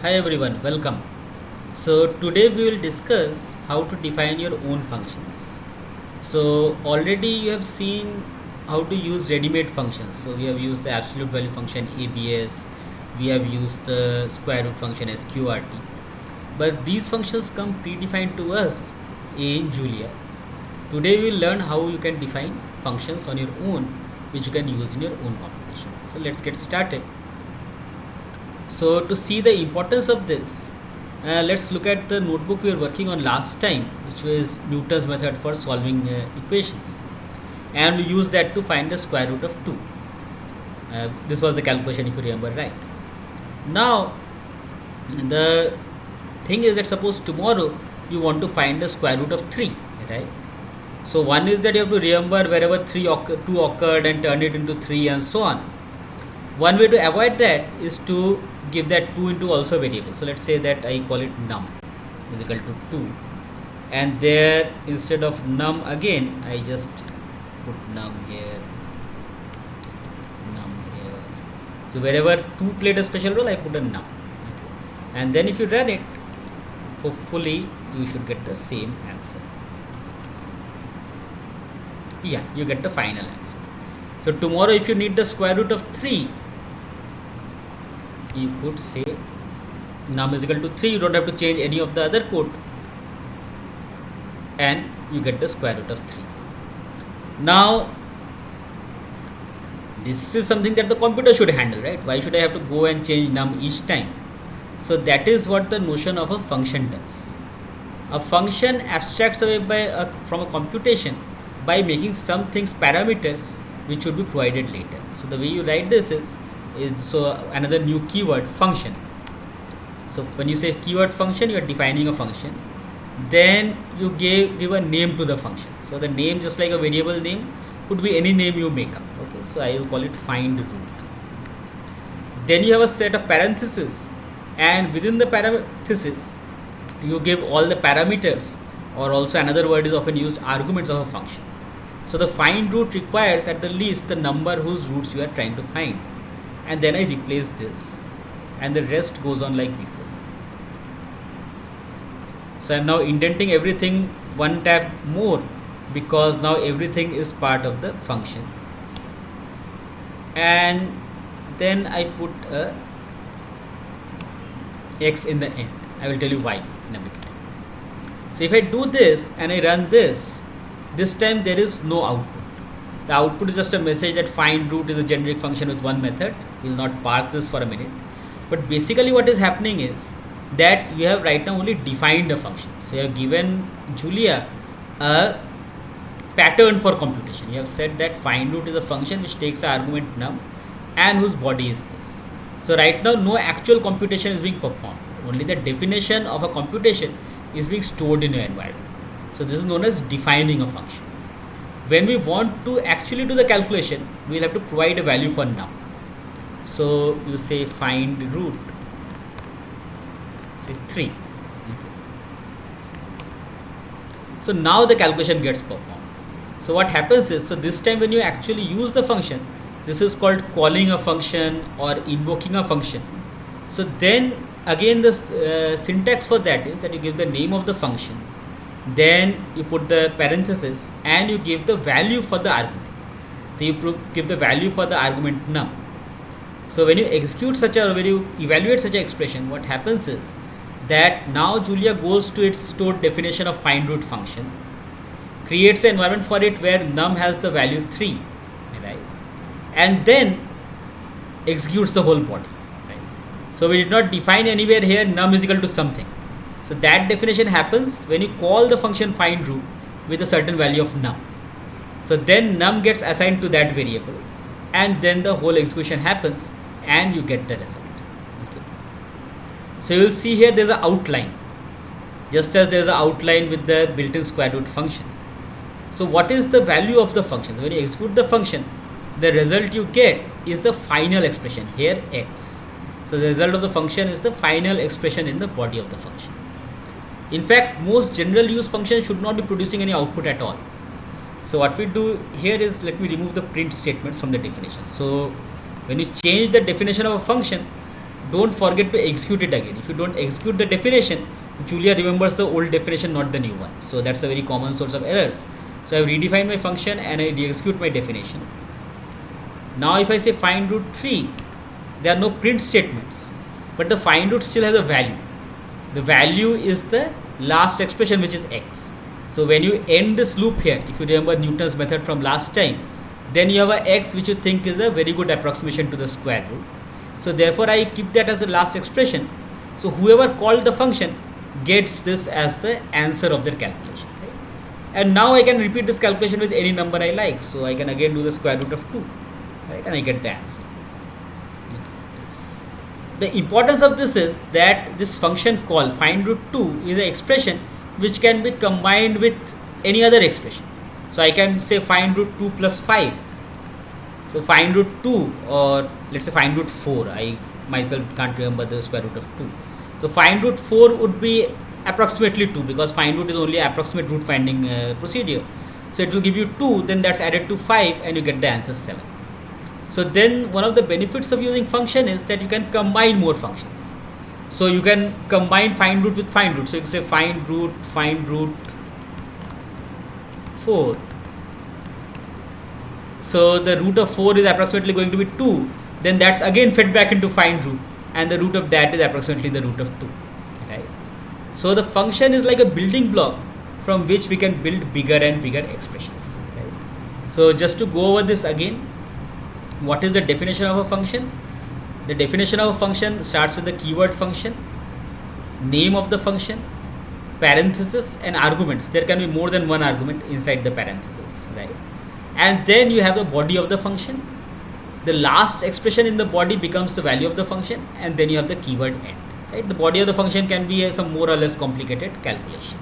Hi everyone, welcome. So today we will discuss how to define your own functions. So already you have seen how to use ready-made functions. So we have used the absolute value function ABS, we have used the square root function SQRT. But these functions come predefined to us in Julia. Today we will learn how you can define functions on your own which you can use in your own computation. So let's get started. So to see the importance of this, let's look at the notebook we were working on last time, which was Newton's method for solving equations, and we used that to find the square root of 2. This was the calculation, if you remember right. Now the thing is that suppose tomorrow you want to find the square root of 3, right? So one is that you have to remember wherever 2 occurred and turn it into 3 and so on. One way to avoid that is to give that 2 into also variable. So let's say that I call it num is equal to 2, and there instead of num again I just put num here. So wherever 2 played a special role I put a num. Okay. And then if you run it, hopefully you should get the same answer. Yeah, you get the final answer. So tomorrow if you need the square root of 3, you could say num is equal to 3. You don't have to change any of the other code, and you get the square root of 3. Now this is something that the computer should handle, right? Why should I have to go and change num each time? So that is what the notion of a function does. A function abstracts away from a computation by making some things parameters which should be provided later. So the way you write this is so another new keyword, function. So when you say keyword function, you are defining a function, then you give a name to the function. So the name, just like a variable name, could be any name you make up. Okay, so I will call it find root. Then you have a set of parentheses, and within the parentheses you give all the parameters, or also another word is often used, arguments of a function. So the find root requires at the least the number whose roots you are trying to find, and then I replace this, and the rest goes on like before. So I am now indenting everything one tab more, because now everything is part of the function, and then I put a x in the end. I will tell you why in a bit. So if I do this and I run this time there is no output. The output is just a message that find root is a generic function with one method. We will not parse this for a minute, but basically what is happening is that you have right now only defined a function. So you have given Julia a pattern for computation. You have said that find root is a function which takes the argument num and whose body is this. So right now no actual computation is being performed, only the definition of a computation is being stored in your environment. So this is known as defining a function. When we want to actually do the calculation, we will have to provide a value for num. So you say find root, say 3. Okay. So now the calculation gets performed. So what happens is, so this time when you actually use the function, this is called calling a function or invoking a function. So then again the syntax for that is that you give the name of the function, then you put the parenthesis and you give the value for the argument. So you give the value for the argument num. So when you execute when you evaluate such an expression, what happens is that now Julia goes to its stored definition of find root function, creates an environment for it where num has the value 3, right, and then executes the whole body. So we did not define anywhere here num is equal to something. So that definition happens when you call the function find root with a certain value of num. So then num gets assigned to that variable, and then the whole execution happens and you get the result. Okay. So you will see here there is an outline, just as there is an outline with the built-in square root function. So what is the value of the function? So when you execute the function, the result you get is the final expression, here x. So the result of the function is the final expression in the body of the function. In fact, most general use functions should not be producing any output at all. So what we do here is, let me remove the print statements from the definition. So when you change the definition of a function, don't forget to execute it again. If you don't execute the definition, Julia remembers the old definition, not the new one. So that's a very common source of errors. So I've redefined my function and I re-execute my definition. Now if I say find root 3, there are no print statements, but the find root still has a value. The value is the last expression, which is x. So when you end this loop here, if you remember Newton's method from last time, then you have a x which you think is a very good approximation to the square root. So therefore I keep that as the last expression. So whoever called the function gets this as the answer of their calculation. Right? And now I can repeat this calculation with any number I like. So I can again do the square root of 2, right? And I get the answer. The importance of this is that this function call find root 2 is an expression which can be combined with any other expression. So I can say find root 2 plus 5. So find root 2, or let's say find root 4. I myself can't remember the square root of 2. So find root 4 would be approximately 2, because find root is only approximate root finding procedure. So it will give you 2, then that's added to 5 and you get the answer 7. So then one of the benefits of using function is that you can combine more functions. So you can combine find root with find root. So you can say find root 4. So the root of 4 is approximately going to be 2. Then that's again fed back into find root, and the root of that is approximately the root of 2. Right? So the function is like a building block from which we can build bigger and bigger expressions. Right? So just to go over this again, what is the definition of a function? The definition of a function starts with the keyword function, name of the function, parenthesis, and arguments. There can be more than one argument inside the parenthesis, right? And then you have the body of the function. The last expression in the body becomes the value of the function, and then you have the keyword end. Right? The body of the function can be some more or less complicated calculation.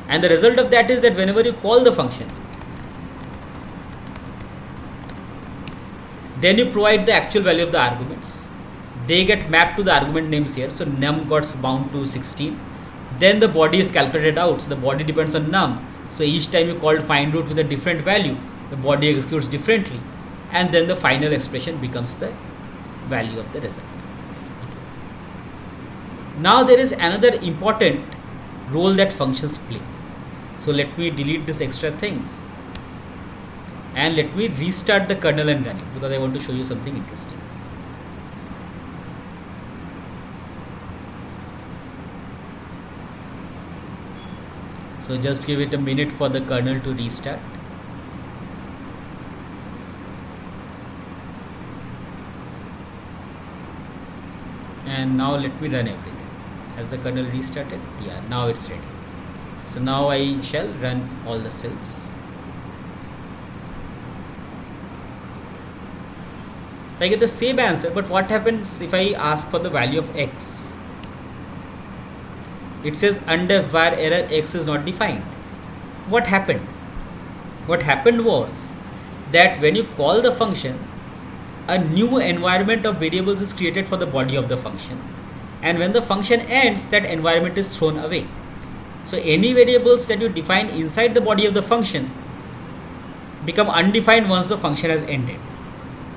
And the result of that is that whenever you call the function, then you provide the actual value of the arguments. They get mapped to the argument names here. So num gets bound to 16. Then the body is calculated out. So the body depends on num. So each time you call find root with a different value, the body executes differently. And then the final expression becomes the value of the result. Okay. Now there is another important role that functions play. So let me delete these extra things. And let me restart the kernel and run it, because I want to show you something interesting. So just give it a minute for the kernel to restart. And now let me run everything. Has the kernel restarted? Yeah, now it's ready. So now I shall run all the cells. I get the same answer, but what happens if I ask for the value of x? It says under var error x is not defined. What happened? What happened was that when you call the function, a new environment of variables is created for the body of the function, and when the function ends, that environment is thrown away. So any variables that you define inside the body of the function become undefined once the function has ended.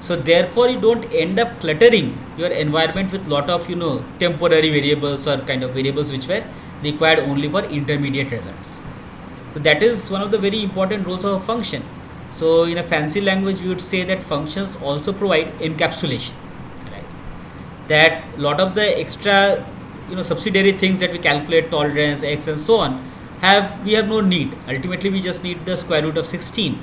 So therefore you don't end up cluttering your environment with lot of temporary variables or kind of variables which were required only for intermediate results. So that is one of the very important roles of a function. So in a fancy language we would say that functions also provide encapsulation, right? That lot of the extra subsidiary things that we calculate, tolerance, x and so on, we have no need. Ultimately we just need the square root of 16.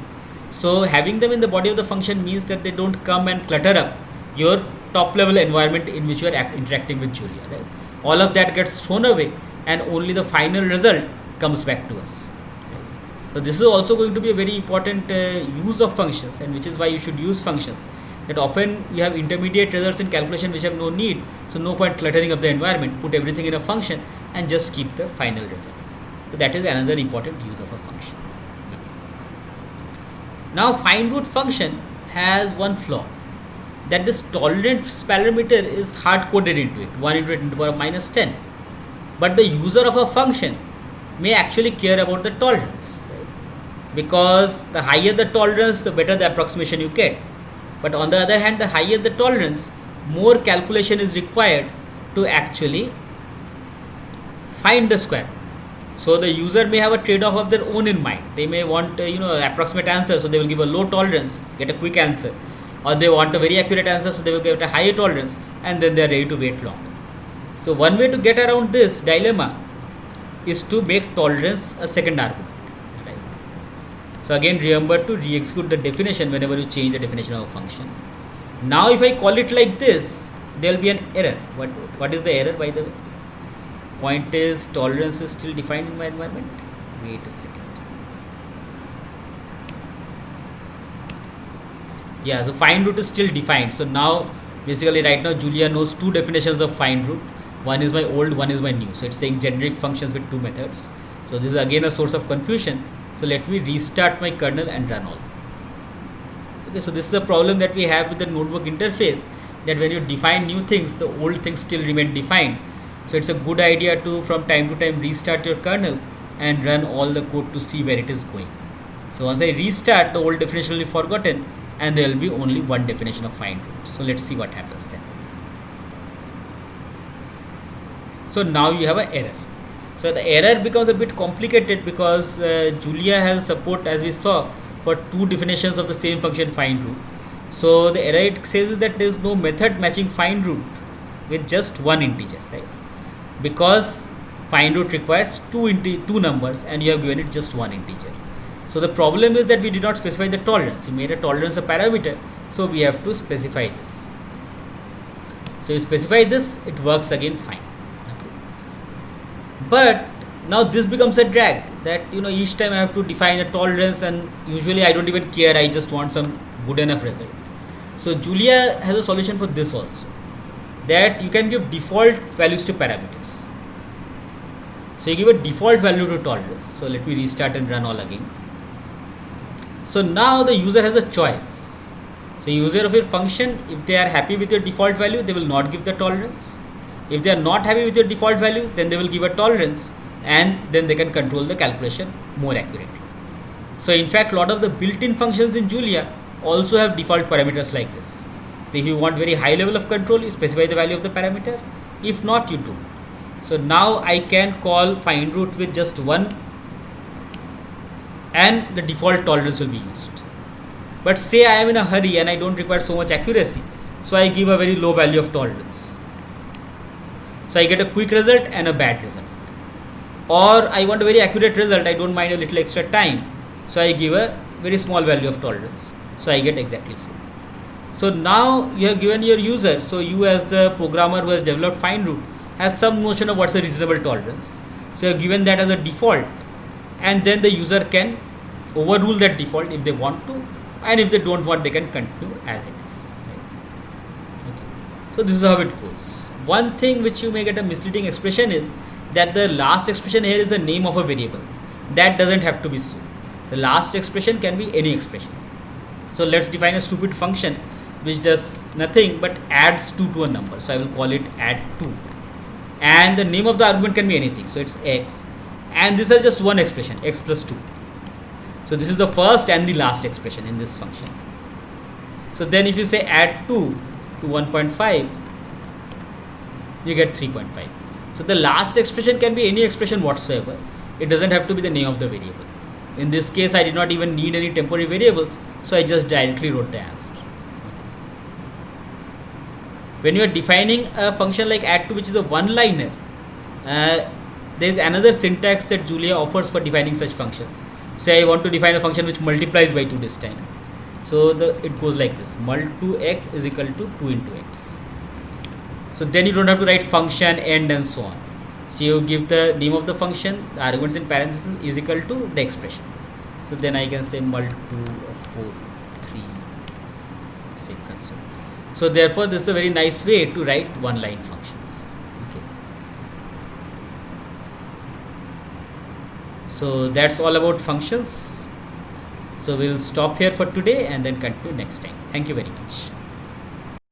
So having them in the body of the function means that they don't come and clutter up your top level environment in which you are interacting with Julia, right? All of that gets thrown away and only the final result comes back to us. So this is also going to be a very important use of functions, and which is why you should use functions. That often you have intermediate results in calculation which have no need, so no point cluttering up the environment. Put everything in a function and just keep the final result. So that is another important use of a function. Now find root function has one flaw, that this tolerance parameter is hard coded into it, 1 into 10 to the power of minus 10. But the user of a function may actually care about the tolerance, right? Because the higher the tolerance, the better the approximation you get. But on the other hand, the higher the tolerance, more calculation is required to actually find the square. So the user may have a trade-off of their own in mind. They may want approximate answer, so they will give a low tolerance, get a quick answer, or they want a very accurate answer, so they will get a high tolerance, and then they are ready to wait long. So one way to get around this dilemma is to make tolerance a second argument. Right? So again, remember to re-execute the definition whenever you change the definition of a function. Now if I call it like this, there will be an error. What is the error, by the way? Point is, tolerance is still defined in my environment. Wait a second. Yeah, so find root is still defined. So now basically right now Julia knows two definitions of find root. One is my old, one is my new. So it's saying generic functions with two methods. So this is again a source of confusion. So let me restart my kernel and run all. Okay, so this is a problem that we have with the notebook interface, that when you define new things, the old things still remain defined. So it's a good idea to from time to time restart your kernel and run all the code to see where it is going. So once I restart, the old definition will be forgotten and there will be only one definition of find root. So let's see what happens then. So now you have an error. So the error becomes a bit complicated because Julia has support, as we saw, for two definitions of the same function find root. So the error it says is that there is no method matching find root with just one integer, right? Because find root requires two numbers and you have given it just one integer. So the problem is that we did not specify the tolerance. We made a tolerance a parameter, so we have to specify this. So you specify this, it works again fine. Okay. But now this becomes a drag, that each time I have to define a tolerance, and usually I don't even care, I just want some good enough result. So Julia has a solution for this also, that you can give default values to parameters. So you give a default value to tolerance. So let me restart and run all again. So now the user has a choice. So user of your function, if they are happy with your default value, they will not give the tolerance. If they are not happy with your default value, then they will give a tolerance, and then they can control the calculation more accurately. So in fact, a lot of the built-in functions in Julia also have default parameters like this. So if you want very high level of control, you specify the value of the parameter. If not, you do. So now I can call find root with just one, and the default tolerance will be used. But say I am in a hurry and I don't require so much accuracy, so I give a very low value of tolerance. So I get a quick result and a bad result. Or I want a very accurate result, I don't mind a little extra time, so I give a very small value of tolerance, so I get exactly full. So now you have given your user, so you as the programmer who has developed find root has some notion of what's a reasonable tolerance. So you have given that as a default, and then the user can overrule that default if they want to, and if they don't want, they can continue as it is. Right? Okay. So this is how it goes. One thing which you may get a misleading expression is that the last expression here is the name of a variable. That doesn't have to be so. The last expression can be any expression. So let's define a stupid function which does nothing but adds 2 to a number. So I will call it add2, and the name of the argument can be anything. So it's x, and this is just one expression, x plus 2. So this is the first and the last expression in this function. So then if you say add 2 to 1.5, you get 3.5. So the last expression can be any expression whatsoever. It doesn't have to be the name of the variable. In this case, I did not even need any temporary variables, so I just directly wrote the answer. When you are defining a function like add2, which is a one-liner, there is another syntax that Julia offers for defining such functions. Say I want to define a function which multiplies by 2 this time. So it goes like this: mul2x is equal to 2 into x. So then you don't have to write function, end, and so on. So you give the name of the function, the arguments in parentheses is equal to the expression. So then I can say mul2 of 4, 3, 6, and so on. So therefore this is a very nice way to write one-line functions. Okay. So that's all about functions. So we'll stop here for today and then continue next time. Thank you very much.